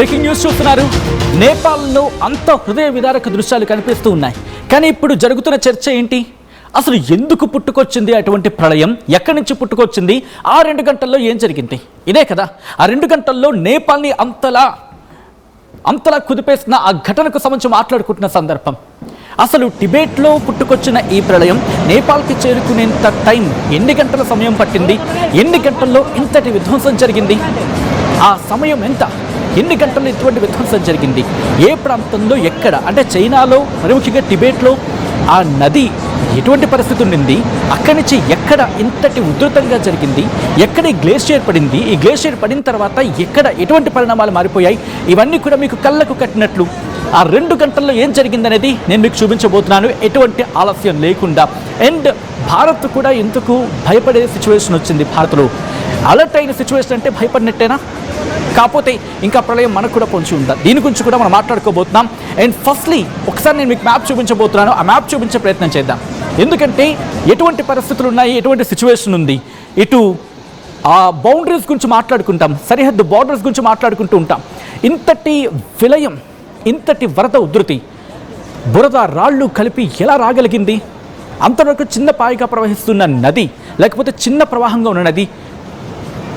Breaking news చూస్తున్నారు. నేపాల్లో అంత హృదయ విదారక దృశ్యాలు కనిపిస్తూ ఉన్నాయి. కానీ ఇప్పుడు జరుగుతున్న చర్చ ఏంటి? అసలు ఎందుకు పుట్టుకొచ్చింది అటువంటి ప్రళయం? ఎక్కడి నుంచి పుట్టుకొచ్చింది? ఆ 2 గంటల్లో ఏం జరిగింది? ఇదే కదా ఆ 2 గంటల్లో నేపాల్ని అంతలా కుదిపేసిన ఆ ఘటనకు సంబంధించి మాట్లాడుకుంటున్న సందర్భం. అసలు టిబెట్లో పుట్టుకొచ్చిన ఈ ప్రళయం నేపాల్కి చేరుకునేంత టైం ఎన్ని గంటల సమయం పట్టింది? ఎన్ని గంటల్లో ఇంతటి విధ్వంసం జరిగింది? ఆ సమయం ఎంత? ఎన్ని గంటల్లో ఇటువంటి విధ్వంసం జరిగింది? ఏ ప్రాంతంలో, ఎక్కడ? అంటే చైనాలో, మరి ముఖ్యంగా టిబెట్లో ఆ నది ఎటువంటి పరిస్థితి ఉండింది? అక్కడి నుంచి ఎక్కడ ఇంతటి ఉధృతంగా జరిగింది? ఎక్కడ ఈ గ్లేషియర్ పడింది? ఈ గ్లేషియర్ పడిన తర్వాత ఎక్కడ ఎటువంటి పరిణామాలు మారిపోయాయి? ఇవన్నీ కూడా మీకు కళ్ళకు కట్టినట్లు ఆ 2 గంటల్లో ఏం జరిగిందనేది నేను మీకు చూపించబోతున్నాను, ఎటువంటి ఆలస్యం లేకుండా. అండ్ భారత్ కూడా ఎందుకు భయపడే సిచ్యువేషన్ వచ్చింది? భారత్లో అలర్ట్ అయిన సిచ్యువేషన్ అంటే భయపడినట్టేనా? కాకపోతే ఇంకా ప్రళయం మనకు కూడా పొంచి ఉందా? దీని గురించి కూడా మనం మాట్లాడుకోబోతున్నాం. అండ్ ఫస్ట్లీ ఒకసారి నేను మీకు మ్యాప్ చూపించబోతున్నాను. ఆ మ్యాప్ చూపించే ప్రయత్నం చేద్దాం. ఎందుకంటే ఎటువంటి పరిస్థితులు ఉన్నాయి, ఎటువంటి సిచ్యువేషన్ ఉంది. ఇటు ఆ బౌండరీస్ గురించి మాట్లాడుకుంటాం, సరిహద్దు బార్డర్స్ గురించి మాట్లాడుకుంటూ ఉంటాం. ఇంతటి విలయం, ఇంతటి వరద ఉధృతి, బురద రాళ్ళు కలిపి ఎలా రాగలిగింది? అంతవరకు చిన్న పాయిగా ప్రవహిస్తున్న నది, లేకపోతే చిన్న ప్రవాహంగా ఉన్న నది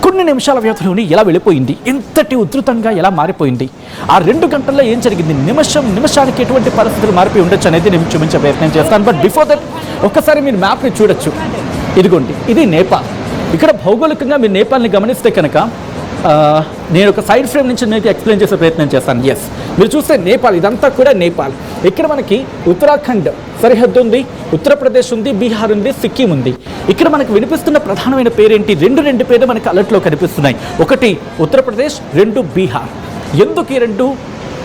కొన్ని నిమిషాల వ్యవధిలోని ఎలా వెళ్ళిపోయింది? ఇంతటి ఉధృతంగా ఎలా మారిపోయింది? ఆ 2 గంటల్లో ఏం జరిగింది? నిమిషానికి ఎటువంటి పరిస్థితులు మారిపోయి ఉండొచ్చు అనేది నేను చూపించే ప్రయత్నం చేస్తాను. బట్ బిఫోర్ దట్ ఒక్కసారి మీరు మ్యాప్ని చూడొచ్చు. ఇదిగోండి, ఇది నేపాల్. ఇక్కడ భౌగోళికంగా మీరు నేపాల్ని గమనిస్తే కనుక నేను ఒక సైడ్ ఫ్రేమ్ నుంచి మీకు ఎక్స్ప్లెయిన్ చేసే ప్రయత్నం చేస్తాను. ఎస్, మీరు చూస్తే నేపాల్, ఇదంతా కూడా నేపాల్. ఇక్కడ మనకి ఉత్తరాఖండ్ సరిహద్దు ఉంది, ఉత్తరప్రదేశ్ ఉంది, బీహార్ ఉంది, సిక్కిం ఉంది. ఇక్కడ మనకు వినిపిస్తున్న ప్రధానమైన పేరేంటి? రెండు పేర్లు మనకు అలర్ట్లో కనిపిస్తున్నాయి. ఒకటి ఉత్తరప్రదేశ్, 2 బీహార్. ఎందుకు ఈ 2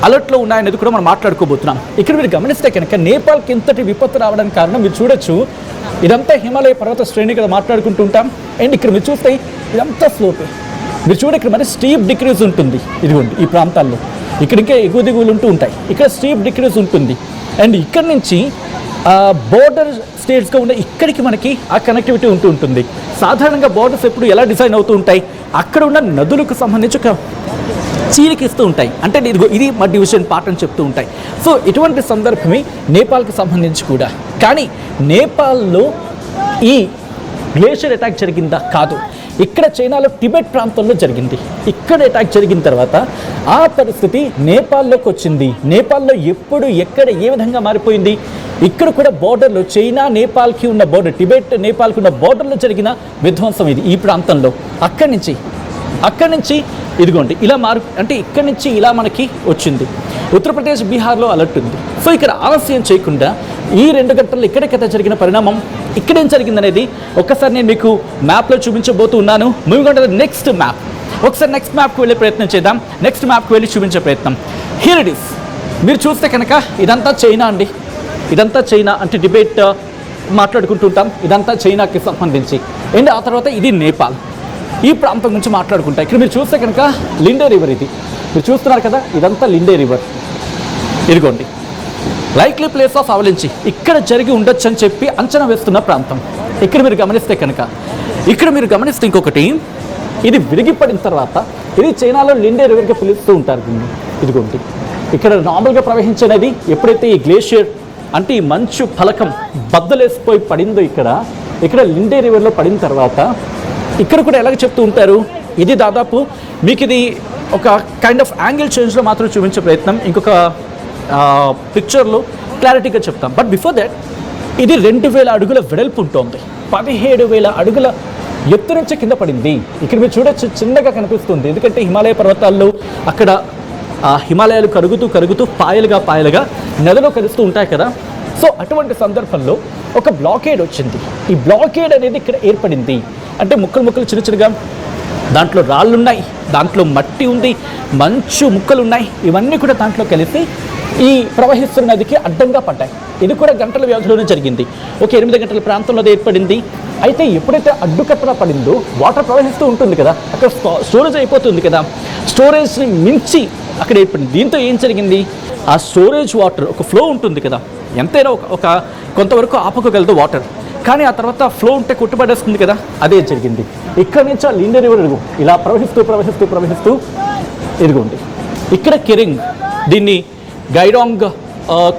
అలర్ట్లో ఉన్నాయనేది కూడా మనం మాట్లాడుకోబోతున్నాం. ఇక్కడ మీరు గమనిస్తే కనుక నేపాల్కి ఇంతటి విపత్తు రావడానికి కారణం మీరు చూడొచ్చు. ఇదంతా హిమాలయ పర్వత శ్రేణి కదా మాట్లాడుకుంటూ ఉంటాం. అండ్ ఇక్కడ మీరు చూస్తే ఇదంతా స్లోపే. మీరు చూడ ఇక్కడ మరి స్టీప్ డిక్రీజ్ ఉంటుంది. ఇదిగోండి ఈ ప్రాంతాల్లో ఇక్కడ ఇంకా ఎగువ దిగువలు ఉంటూ ఉంటాయి. ఇక్కడ స్టీప్ డిక్రీజ్ ఉంటుంది. అండ్ ఇక్కడ నుంచి బోర్డర్ స్టేట్స్గా ఉన్న ఇక్కడికి మనకి ఆ కనెక్టివిటీ ఉంటూ ఉంటుంది. సాధారణంగా బోర్డర్స్ ఎప్పుడు ఎలా డిజైన్ అవుతూ ఉంటాయి? అక్కడ ఉన్న నదులకు సంబంధించి ఒక చీలికిస్తూ ఉంటాయి. అంటే ఇది మా డివిజన్ పార్ట్ అని చెప్తూ ఉంటాయి. సో ఇటువంటి సందర్భమే నేపాల్కి సంబంధించి కూడా. కానీ నేపాల్లో ఈ గ్లేషియర్ అటాక్ జరిగిందా? కాదు. ఇక్కడ చైనాలో టిబెట్ ప్రాంతంలో జరిగింది. ఇక్కడ అటాక్ జరిగిన తర్వాత ఆ పరిస్థితి నేపాల్లోకి వచ్చింది. నేపాల్లో ఎప్పుడు, ఎక్కడ, ఏ విధంగా మారిపోయింది? ఇక్కడ కూడా బోర్డర్లో చైనా నేపాల్కి ఉన్న బోర్డర్, టిబెట్ నేపాల్కి ఉన్న బోర్డర్లో జరిగిన విధ్వంసం ఇది. ఈ ప్రాంతంలో అక్కడి నుంచి ఇదిగోండి ఇలా అంటే ఇక్కడి నుంచి ఇలా మనకి వచ్చింది. ఉత్తరప్రదేశ్, బీహార్లో అలర్ట్ ఉంది. సో ఇక్కడ ఆలస్యం చేయకుండా ఈ 2 గంటల్లో ఇక్కడికైతే జరిగిన పరిణామం, ఇక్కడేం జరిగిందనేది ఒక్కసారి నేను మీకు మ్యాప్లో చూపించబోతూ ఉన్నాను. Moving on to the next map. ఒకసారి నెక్స్ట్ మ్యాప్కి వెళ్ళే ప్రయత్నం చేద్దాం. నెక్స్ట్ మ్యాప్కి వెళ్ళి చూపించే ప్రయత్నం. Here it is. మీరు చూస్తే కనుక ఇదంతా చైనా అండి. ఇదంతా చైనా, అంటే టిబెట్ మాట్లాడుకుంటూ ఉంటాం. ఇదంతా చైనాకి సంబంధించి. అండ్ ఆ తర్వాత ఇది నేపాల్. ఈ ప్రాంతం గురించి మాట్లాడుకుంటా. ఇక్కడ మీరు చూస్తే కనుక లిండే రివర్. ఇది మీరు చూస్తున్నారు కదా, ఇదంతా లిండే రివర్. ఇదిగోండి లైక్లీ ప్లేస్ ఆఫ్ అవలించి, ఇక్కడ జరిగి ఉండొచ్చు అని చెప్పి అంచనా వేస్తున్న ప్రాంతం. ఇక్కడ మీరు గమనిస్తే ఇంకొకటి, ఇది విరిగిపడిన తర్వాత ఇది చైనాలో లిండే రివర్గా పిలుస్తూ ఉంటారు దీన్ని. ఇదిగోండి ఇక్కడ నార్మల్గా ప్రవహించినది ఎప్పుడైతే ఈ గ్లేషియర్ అంటే ఈ మంచు ఫలకం బద్దలేసిపోయి పడిందో ఇక్కడ లిండే రివర్లో పడిన తర్వాత ఇక్కడ కూడా ఎలాగ చెప్తూ ఉంటారు, ఇది దాదాపు మీకు ఇది ఒక కైండ్ ఆఫ్ యాంగిల్ చేంజ్లో మాత్రం చూపించే ప్రయత్నం ఇంకొక పిక్చర్లో క్లారిటీగా చెప్తాం. బట్ బిఫోర్ దట్ ఇది 2000 అడుగుల వెడల్పు ఉంటుంది. 17,000 అడుగుల ఎత్తు నుంచి కింద పడింది. ఇక్కడ మీరు చూడొచ్చు, చిన్నగా కనిపిస్తుంది. ఎందుకంటే హిమాలయ పర్వతాల్లో అక్కడ హిమాలయాలు కరుగుతూ పాయలుగా నదిలో కలుస్తూ ఉంటాయి కదా. సో అటువంటి సందర్భంలో ఒక బ్లాకేడ్ వచ్చింది. ఈ బ్లాకేడ్ అనేది ఇక్కడ ఏర్పడింది. అంటే ముక్కలు చిన్నగా దాంట్లో రాళ్ళు ఉన్నాయి, దాంట్లో మట్టి ఉంది, మంచు ముక్కలు ఉన్నాయి. ఇవన్నీ కూడా దాంట్లో కలిసి ఈ ప్రవహిస్తున్న నదికి అడ్డంగా పడ్డాయి. ఇది కూడా గంటల వ్యవధిలోనే జరిగింది. ఒక 8 గంటల ప్రాంతంలో ఏర్పడింది. అయితే ఎప్పుడైతే అడ్డుకట్టన పడిందో వాటర్ ప్రవహిస్తూ ఉంటుంది కదా, అక్కడ స్టోరేజ్ అయిపోతుంది కదా. స్టోరేజ్ని మించి అక్కడ ఏర్పడింది. దీంతో ఏం జరిగింది? ఆ స్టోరేజ్ వాటర్ ఒక ఫ్లో ఉంటుంది కదా, ఎంతైనా ఒక కొంతవరకు ఆపుకోగలదు వాటర్. కానీ ఆ తర్వాత ఫ్లో ఉంటే కొట్టుబడేస్తుంది కదా, అదే జరిగింది. ఇక్కడ నుంచి ఆ లిండే రివర్ ఇలా ప్రవహిస్తూ ఇదిగోండి ఇక్కడ కెరింగ్, దీన్ని గైరాంగ్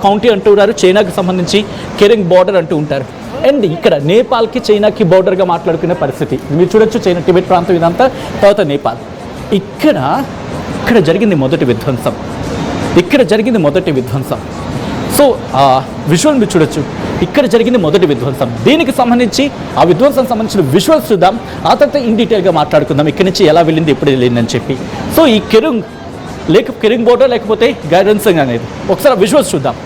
కౌంటీ అంటూ ఉంటారు, చైనాకి సంబంధించి కెరింగ్ బార్డర్ అంటూ ఉంటారు. అండ్ ఇక్కడ నేపాల్కి చైనాకి బార్డర్గా మాట్లాడుకునే పరిస్థితి మీరు చూడొచ్చు. చైనా టిబెట్ ప్రాంతం ఇదంతా, తర్వాత నేపాల్. ఇక్కడ జరిగింది మొదటి విధ్వంసం. సో విజువల్ మీరు చూడొచ్చు, ఇక్కడ జరిగింది మొదటి విధ్వంసం. దీనికి సంబంధించి ఆ విధ్వంసం సంబంధించిన విజువల్స్ చూద్దాం, ఆ తర్వాత ఇన్ డీటెయిల్గా మాట్లాడుకుందాం ఇక్కడి నుంచి ఎలా వెళ్ళింది, ఎప్పుడు వెళ్ళిందని చెప్పి. సో ఈ కెరింగ్ బోర్డర్ లేకపోతే గైడెన్సింగ్ అనేది ఒకసారి విజువల్స్ చూద్దాం.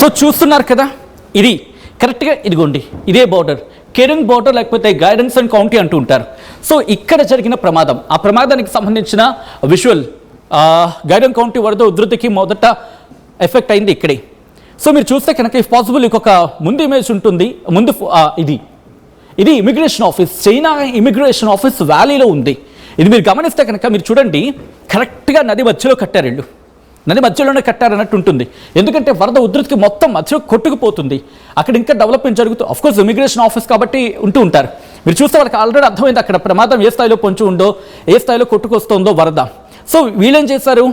సో చూస్తున్నారు కదా, ఇది కరెక్ట్గా ఇదిగోండి, ఇదే బార్డర్, కెరింగ్ బార్డర్ లేకపోతే గైడెన్స్ అండ్ కౌంటీ అంటూ ఉంటారు. సో ఇక్కడ జరిగిన ప్రమాదం, ఆ ప్రమాదానికి సంబంధించిన విజువల్, గైడెన్స్ కౌంటీ వరద ఉధృతికి మొదట ఎఫెక్ట్ అయింది ఇక్కడే. సో మీరు చూస్తే కనుక ఇఫ్ పాసిబుల్ ఇంకొక ముందు ఇమేజ్ ఉంటుంది, ముందు ఇది immigration office, China immigration office వ్యాలీలో ఉంది. ఇది మీరు గమనిస్తే కనుక మీరు చూడండి, కరెక్ట్గా నది మధ్యలో కట్టారు, నది మధ్యలోనే కట్టారన్నట్టు ఉంటుంది. ఎందుకంటే వరద ఉధృతికి మొత్తం మధ్యలో కొట్టుకుపోతుంది. అక్కడ ఇంకా డెవలప్మెంట్ జరుగుతుంది. అఫ్కోర్స్ ఇమిగ్రేషన్ ఆఫీస్ కాబట్టి ఉంటారు. మీరు చూస్తే వాళ్ళకి ఆల్రెడీ అర్థమైంది అక్కడ ప్రమాదం ఏ స్థాయిలో పొంచి ఉందో, ఏ స్థాయిలో కొట్టుకొస్తుందో వరద. సో వీళ్ళేం చేశారు,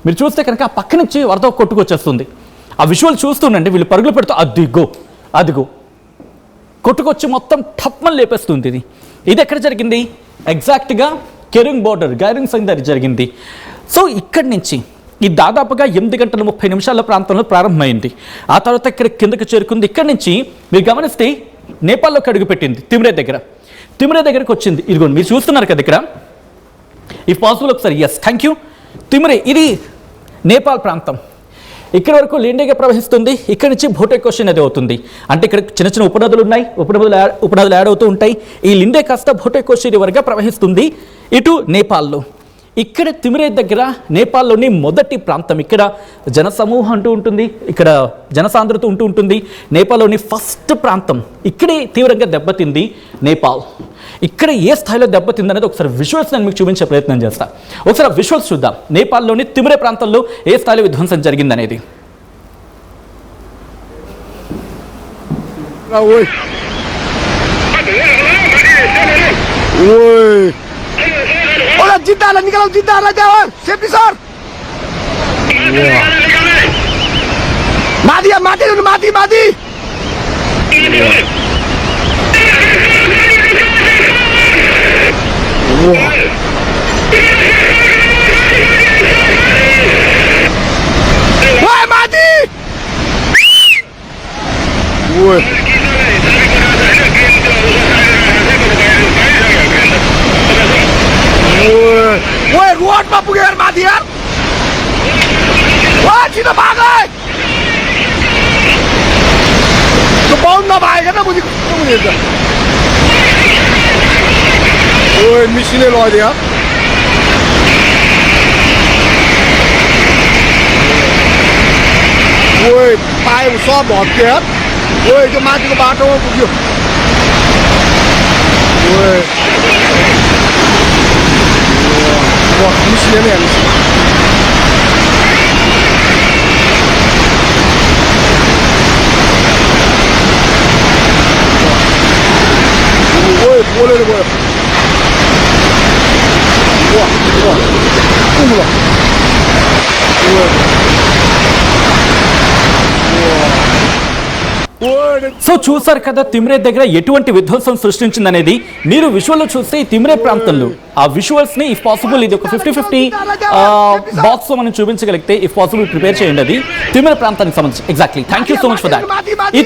మీరు చూస్తే కనుక ఆ పక్క నుంచి వరద కొట్టుకొచ్చేస్తుంది. ఆ విజువల్ చూస్తుండండి, వీళ్ళు పరుగులు పెడుతూ అదిగో కొట్టుకొచ్చి మొత్తం టప్మని లేపేస్తుంది. ఇది ఎక్కడ జరిగింది, ఎగ్జాక్ట్గా కెరింగ్ బార్డర్, గైరింగ్ సంగ్ దగ్గర జరిగింది. సో ఇక్కడి నుంచి ఇది దాదాపుగా 8:30 ప్రాంతంలో ప్రారంభమైంది. ఆ తర్వాత ఇక్కడ కిందకి చేరుకుంది. ఇక్కడి నుంచి మీరు గమనిస్తే నేపాల్లోకి అడుగుపెట్టింది, తిమ్రే దగ్గరకు వచ్చింది. ఇదిగోండి మీరు చూస్తున్నారు కదా ఇక్కడ, ఇఫ్ పాసిబుల్ ఒకసారి ఎస్ థ్యాంక్ యూ. తిమ్రే ఇది నేపాల్ ప్రాంతం. ఇక్కడ వరకు లిండేగా ప్రవహిస్తుంది. ఇక్కడ నుంచి భోటేకోషి నది అవుతుంది. అంటే ఇక్కడ చిన్న చిన్న ఉపనదులు ఉన్నాయి, ఉపనదులు యాడ్ అవుతూ ఉంటాయి. ఈ లిండే కాస్త భోటేకోషి రివర్గా ప్రవహిస్తుంది ఇటు నేపాల్లో. ఇక్కడ తిమ్రే దగ్గర నేపాల్లోని మొదటి ప్రాంతం. ఇక్కడ జనసమూహం అంటూ ఉంటుంది, ఇక్కడ జనసాంద్రత ఉంటూ ఉంటుంది. నేపాల్లోని ఫస్ట్ ప్రాంతం ఇక్కడే తీవ్రంగా దెబ్బతింది నేపాల్. ఇక్కడ ఏ స్థాయిలో దెబ్బతింది అనేది ఒకసారి విజువల్స్ నేను మీకు చూపించే ప్రయత్నం చేస్తాను. ఒకసారి విజువల్స్ చూద్దాం, నేపాల్లోని తిమ్రే ప్రాంతంలో ఏ స్థాయిలో విధ్వంసం జరిగిందనేది. Jiddah lah, Jiddah lah jawab. Safety sir. Mati. Woi, mati. Woi. Woi, ruat bapu yaar mati yaar. Wah, सीधा भाग गए. तो बाउंड ना भागेगा ना मुझे ओए मिशीने लगा दिया. ओए पाए सब बहुत के यार. ओए जो माटी को बाटो वो पुगियो. ओए wah, miशीने में है. boleh boleh. Wah. Tunggu. So చూసారు కదా తిమ్రే దగ్గర ఎటువంటి విధ్వంసం సృష్టించిందనేది. మీరు విజువల్లో చూస్తే తిమ్రే ప్రాంతంలో ఆ విజువల్స్ ని ఇఫ్ పాసిబుల్ ఇది ఒక 50-50 బాక్స్ లో మనం చూపించగలిగితే ఇఫ్ పాసిబుల్ ప్రిపేర్ చేయండి. అది తిమ్రే ప్రాంతానికి సంబంధించి exactly. Thank you so much for that.